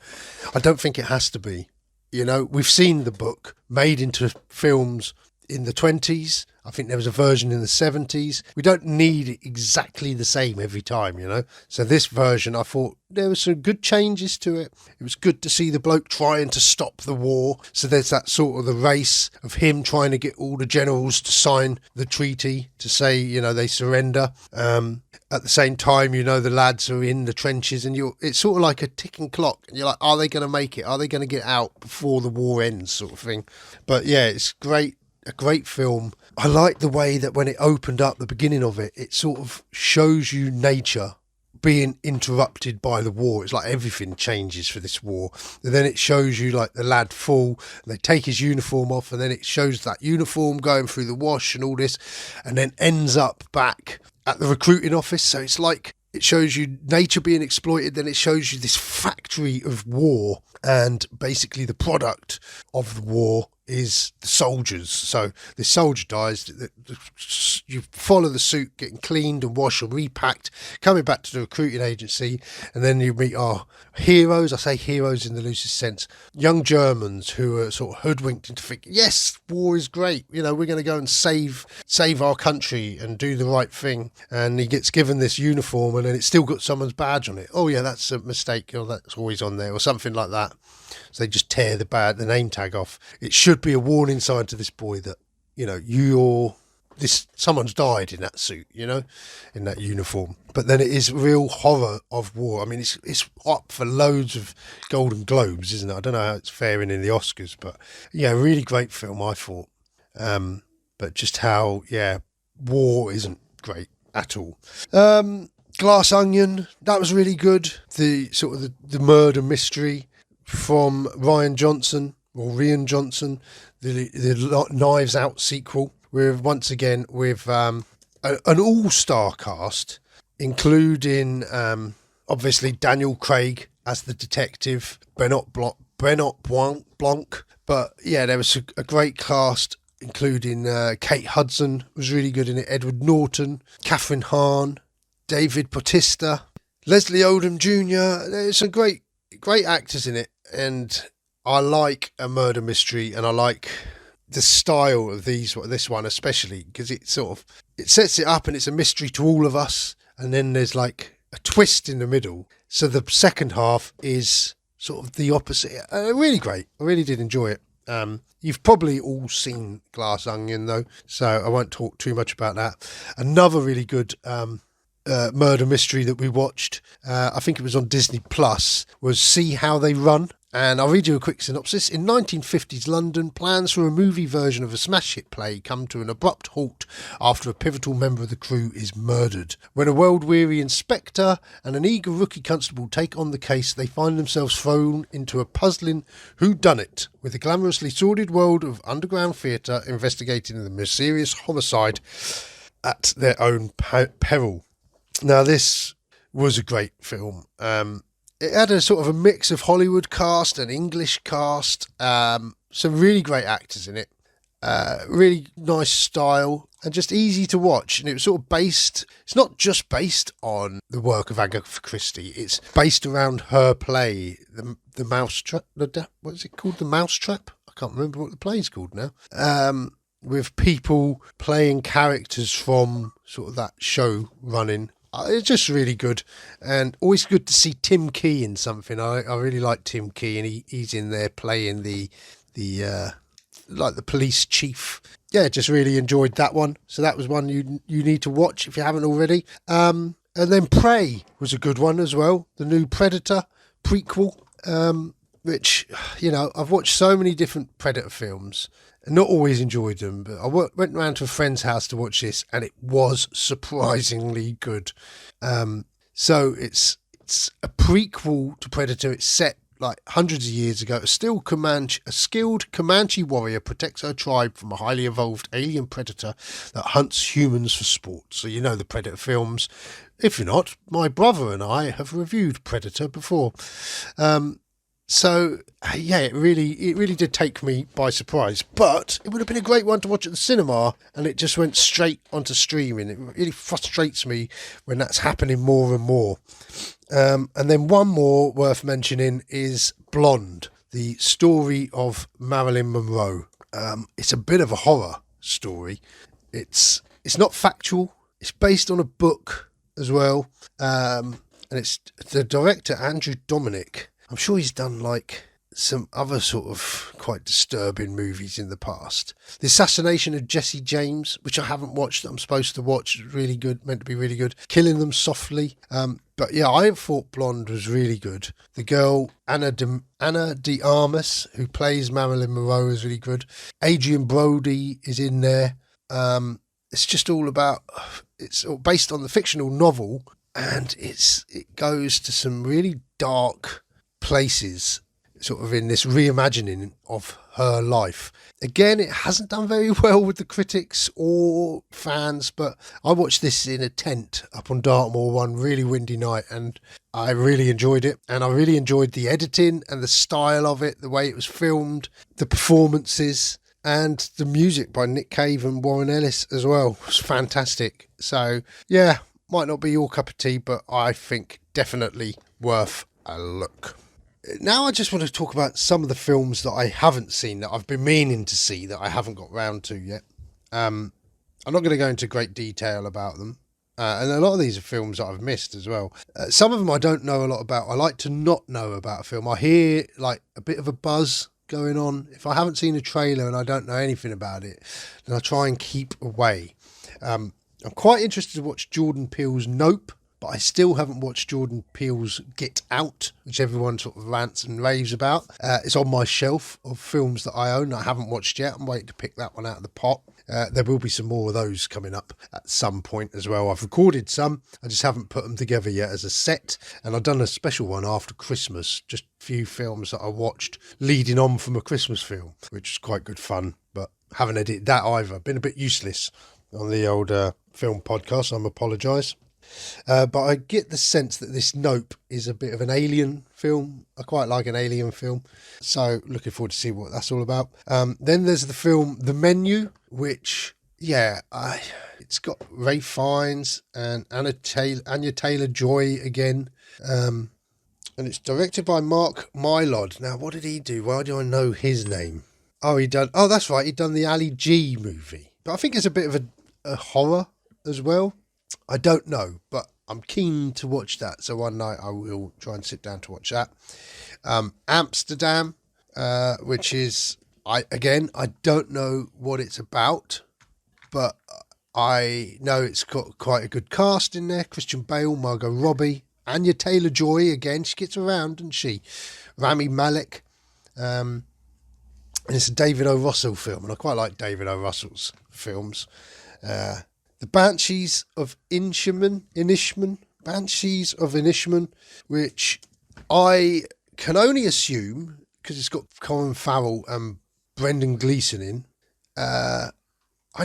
I don't think it has to be. You know, we've seen the book made into films in the 20s. I think there was a version in the 70s. We don't need it exactly the same every time, you know. So this version, I thought there were some good changes to it. It was good to see the bloke trying to stop the war. So there's that sort of the race of him trying to get all the generals to sign the treaty to say, you know, they surrender. At the same time, you know, the lads are in the trenches and it's sort of like a ticking clock. And you're like, are they going to make it? Are they going to get out before the war ends, sort of thing? But yeah, it's great. A great film. I like the way that when it opened up, the beginning of it, it sort of shows you nature being interrupted by the war. It's like everything changes for this war. And then it shows you like the lad fall, and they take his uniform off, and then it shows that uniform going through the wash and all this, and then ends up back at the recruiting office. So it's like, it shows you nature being exploited, then it shows you this factory of war, and basically the product of the war is the soldiers. So the soldier dies, you follow the suit getting cleaned and washed and repacked, coming back to the recruiting agency, and then you meet our heroes. I say heroes in the loosest sense, young Germans who are sort of hoodwinked into thinking, yes, war is great, you know, we're going to go and save our country and do the right thing. And he gets given this uniform, and then it's still got someone's badge on it. Oh yeah, that's a mistake, or that's always on there, or something like that. So they just tear the name tag off. It should be a warning sign to this boy that, you know, someone's died in that suit, you know, in that uniform. But then it is real horror of war. I mean, it's up for loads of Golden Globes, isn't it? I don't know how it's faring in the Oscars, but yeah, really great film, I thought. But just how, yeah, war isn't great at all. Glass Onion, that was really good. The sort of the murder mystery from Rian Johnson, the Knives Out sequel, with once again with an all-star cast, including obviously Daniel Craig as the detective, Benoit Blanc. But yeah, there was a great cast, including Kate Hudson was really good in it, Edward Norton, Catherine Hahn, David Bautista, Leslie Odom Jr. There's some great actors in it, and I like a murder mystery, and I like the style of this one especially, because it sets it up and it's a mystery to all of us, and then there's like a twist in the middle. So the second half is sort of the opposite. Really great. I really did enjoy it. You've probably all seen Glass Onion though, so I won't talk too much about that. Another really good murder mystery that we watched, I think it was on Disney Plus, was See How They Run. And I'll read you a quick synopsis. In 1950s London, plans for a movie version of a smash hit play come to an abrupt halt after a pivotal member of the crew is murdered. When a world-weary inspector and an eager rookie constable take on the case, they find themselves thrown into a puzzling whodunit, with the glamorously sordid world of underground theatre investigating the mysterious homicide at their own peril. Now, this was a great film. It had a sort of a mix of Hollywood cast and English cast, some really great actors in it, really nice style, and just easy to watch. And it was sort of it's not just based on the work of Agatha Christie, it's based around her play, The Mousetrap. What is it called? The Mousetrap? I can't remember what the play's called now. With people playing characters from sort of that show running. It's just really good, and always good to see Tim Key in something. I really like Tim Key, and he's in there playing the police chief. Yeah, just really enjoyed that one. So that was one you need to watch if you haven't already. And then Prey was a good one as well, the new Predator prequel, which, you know, I've watched so many different Predator films. Not always enjoyed them, but I went round to a friend's house to watch this, and it was surprisingly good. So it's a prequel to Predator. It's set like hundreds of years ago. A skilled Comanche warrior protects her tribe from a highly evolved alien predator that hunts humans for sport. So you know the Predator films. If you're not, my brother and I have reviewed Predator before. So, yeah, it really did take me by surprise. But it would have been a great one to watch at the cinema, and it just went straight onto streaming. It really frustrates me when that's happening more and more. And then one more worth mentioning is Blonde, the story of Marilyn Monroe. It's a bit of a horror. story. It's not factual. It's based on a book as well. And it's the director, Andrew Dominic. I'm sure he's done like some other sort of quite disturbing movies in the past. The Assassination of Jesse James, which I haven't watched, that I'm supposed to watch, really good, meant to be really good. Killing Them Softly. But yeah, I thought Blonde was really good. The girl, Anna de Armas, who plays Marilyn Monroe, is really good. Adrian Brody is in there. It's just all about, it's based on the fictional novel, and it goes to some really dark places, sort of in this reimagining of her life. Again, it hasn't done very well with the critics or fans, but I watched this in a tent up on Dartmoor one really windy night, and I really enjoyed it. And I really enjoyed the editing and the style of it, the way it was filmed, the performances, and the music by Nick Cave and Warren Ellis as well. It was fantastic. So yeah, might not be your cup of tea, but I think definitely worth a look. Now I just want to talk about some of the films that I haven't seen, that I've been meaning to see, that I haven't got round to yet. I'm not going to go into great detail about them. And a lot of these are films that I've missed as well. Some of them I don't know a lot about. I like to not know about a film. I hear like a bit of a buzz going on. If I haven't seen a trailer and I don't know anything about it, then I try and keep away. I'm quite interested to watch Jordan Peele's Nope, but I still haven't watched Jordan Peele's Get Out, which everyone sort of rants and raves about. It's on my shelf of films that I own I haven't watched yet. I'm waiting to pick that one out of the pot. There will be some more of those coming up at some point as well. I've recorded some, I just haven't put them together yet as a set, and I've done a special one after Christmas, just a few films that I watched leading on from a Christmas film, which is quite good fun, but haven't edited that either. Been a bit useless on the old film podcast, I apologise. But I get the sense that this Nope is a bit of an alien film. I quite like an alien film, so looking forward to see what that's all about. Then there's the film The Menu, which, yeah, it's got Ralph Fiennes and Anya Taylor-Joy again, and it's directed by Mark Mylod. Now, what did he do? Why do I know his name? Oh, that's right, he'd done the Ali G movie, but I think it's a bit of a horror as well. I don't know, but I'm keen to watch that. So one night I will try and sit down to watch that. Amsterdam, which is, I don't know what it's about, but I know it's got quite a good cast in there. Christian Bale, Margot Robbie, Anya Taylor-Joy again. She gets around, doesn't she? Rami Malek. And it's a David O. Russell film, and I quite like David O. Russell's films. The Banshees of Inisherin, which I can only assume, because it's got Colin Farrell and Brendan Gleeson in, I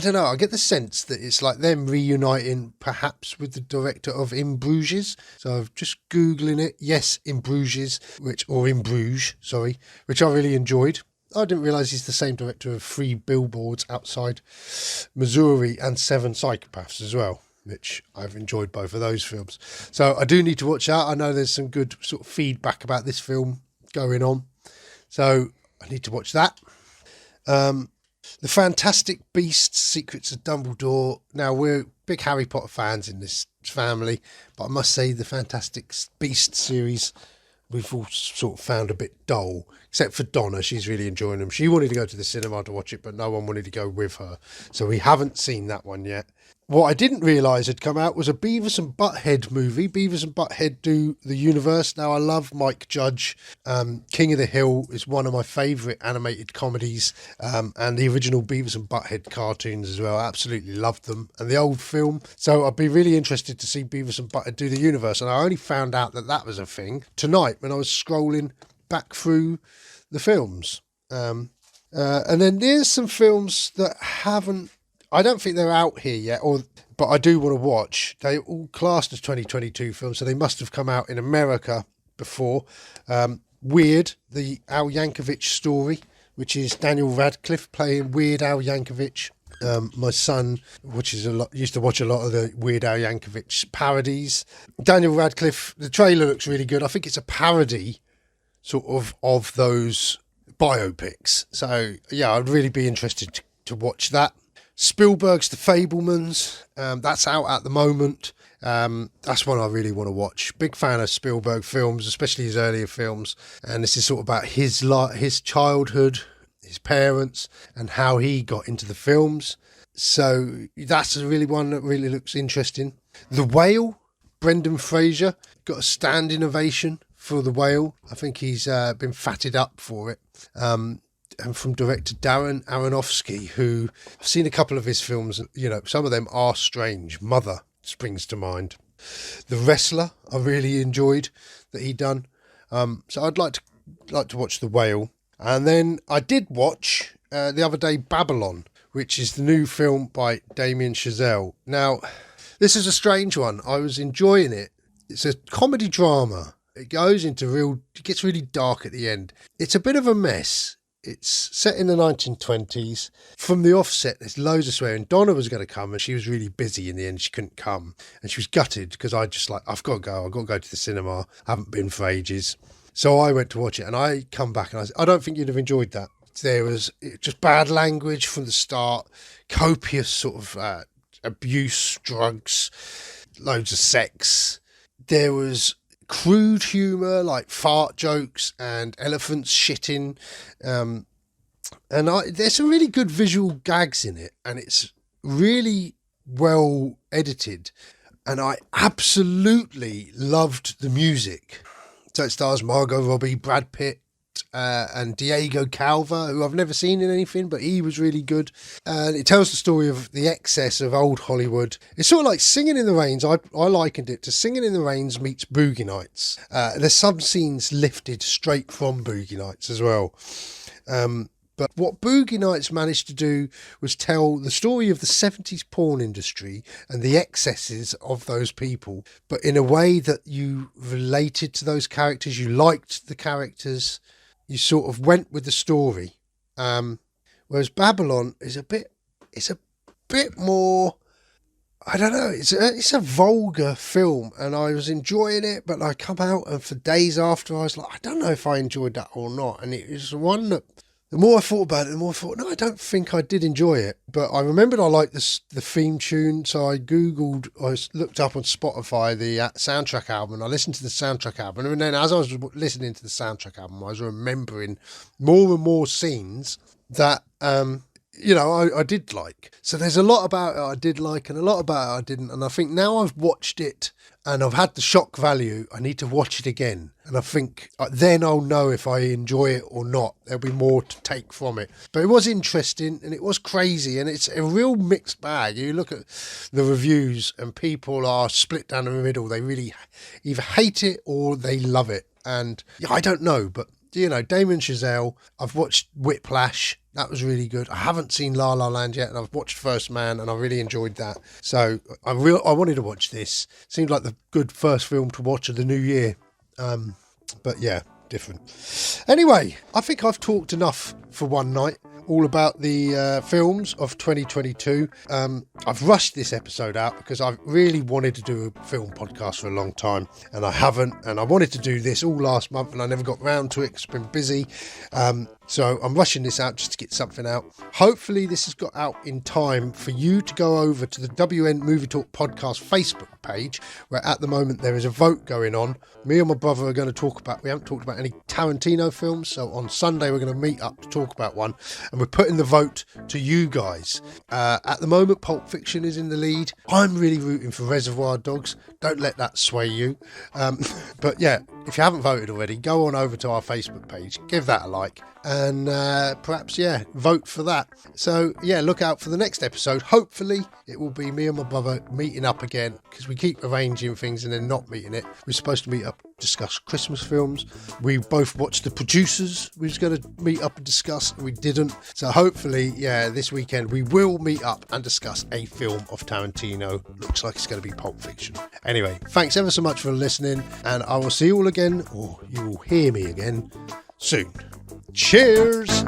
don't know, I get the sense that it's like them reuniting perhaps with the director of In Bruges. So I'm just Googling it. Yes, In Bruges, which I really enjoyed. I didn't realise he's the same director of 3 Billboards Outside Missouri and 7 Psychopaths as well, which I've enjoyed both of those films. So I do need to watch that. I know there's some good sort of feedback about this film going on, so I need to watch that. The Fantastic Beasts, Secrets of Dumbledore. Now, we're big Harry Potter fans in this family, but I must say the Fantastic Beasts series we've all sort of found a bit dull, except for Donna. She's really enjoying them. She wanted to go to the cinema to watch it, but no one wanted to go with her. So we haven't seen that one yet. What I didn't realise had come out was a Beavis and Butthead movie. Beavis and Butthead Do the Universe. Now, I love Mike Judge. King of the Hill is one of my favourite animated comedies, and the original Beavis and Butthead cartoons as well. I absolutely loved them, and the old film. So I'd be really interested to see Beavis and Butthead Do the Universe, and I only found out that that was a thing tonight when I was scrolling back through the films. And then there's some films that I don't think they're out here yet, but I do want to watch. They all classed as 2022 films, so they must have come out in America before. Weird, the Al Yankovic story, which is Daniel Radcliffe playing Weird Al Yankovic. My son used to watch a lot of the Weird Al Yankovic parodies. Daniel Radcliffe, the trailer looks really good. I think it's a parody sort of those biopics. So yeah, I'd really be interested to watch that. Spielberg's The Fabelmans. That's out at the moment. That's one I really want to watch. Big fan of Spielberg films, especially his earlier films. And this is sort of about his childhood, his parents, and how he got into the films. So that's a really one that really looks interesting. The Whale, Brendan Fraser, got a standing ovation for The Whale. I think he's been fatted up for it. And from director Darren Aronofsky, who I've seen a couple of his films, you know, some of them are strange. Mother springs to mind. The Wrestler, I really enjoyed that he'd done. So I'd like to watch The Whale. And then I did watch the other day Babylon, which is the new film by Damien Chazelle. Now, this is a strange one. I was enjoying it. It's a comedy drama. It gets really dark at the end. It's a bit of a mess. It's set in the 1920s. From the offset, there's loads of swearing. Donna was going to come and she was really busy in the end. She couldn't come. And she was gutted because I've got to go. I've got to go to the cinema. I haven't been for ages. So I went to watch it and I come back and I don't think you'd have enjoyed that. There was just bad language from the start, copious sort of abuse, drugs, loads of sex. There was crude humour like fart jokes and elephants shitting. There's some really good visual gags in it and it's really well edited. And I absolutely loved the music. So it stars Margot Robbie, Brad Pitt, and Diego Calva, who I've never seen in anything, but he was really good. And it tells the story of the excess of old Hollywood. It's sort of like Singing in the Rains. I likened it to Singing in the Rains meets Boogie Nights. There's some scenes lifted straight from Boogie Nights as well. But what Boogie Nights managed to do was tell the story of the 70s porn industry and the excesses of those people, but in a way that you related to those characters, you liked the characters, you sort of went with the story. Whereas Babylon is a bit more, I don't know, it's a vulgar film and I was enjoying it, but I come out and for days after I was like, I don't know if I enjoyed that or not. And it was one that, the more I thought about it, the more I thought, no, I don't think I did enjoy it. But I remembered I liked the theme tune, so I looked up on Spotify the soundtrack album, and I listened to the soundtrack album. And then as I was listening to the soundtrack album, I was remembering more and more scenes that, I did like. So there's a lot about it I did like and a lot about it I didn't. And I think now I've watched it and I've had the shock value, I need to watch it again. And I think then I'll know if I enjoy it or not. There'll be more to take from it. But it was interesting and it was crazy and it's a real mixed bag. You look at the reviews and people are split down the middle. They really either hate it or they love it. And I don't know, but Damien Chazelle, I've watched Whiplash. That was really good. I haven't seen La La Land yet, and I've watched First Man, and I really enjoyed that. So I wanted to watch this. Seemed like the good first film to watch of the new year. But yeah, different. Anyway, I think I've talked enough for one night. All about the films of 2022. I've rushed this episode out because I've really wanted to do a film podcast for a long time and I haven't, and I wanted to do this all last month and I never got round to it because I've been busy. So I'm rushing this out just to get something out. Hopefully this has got out in time for you to go over to the WN Movie Talk Podcast Facebook page, where at the moment there is a vote going on. Me and my brother are going to talk about, we haven't talked about any Tarantino films, so on Sunday we're going to meet up to talk about one, and we're putting the vote to you guys. At the moment Pulp Fiction is in the lead. I'm really rooting for Reservoir Dogs. Don't let that sway you. But yeah, if you haven't voted already, go on over to our Facebook page, give that a like, and perhaps, vote for that. So, look out for the next episode. Hopefully, it will be me and my brother meeting up again, because we keep arranging things and then not meeting it. We're supposed to meet up, discuss Christmas films. We both watched The Producers. We was going to meet up and discuss, and we didn't. So hopefully, this weekend, we will meet up and discuss a film of Tarantino. Looks like it's going to be Pulp Fiction. Anyway, thanks ever so much for listening, and I will see you all again, or you will hear me again soon. Cheers!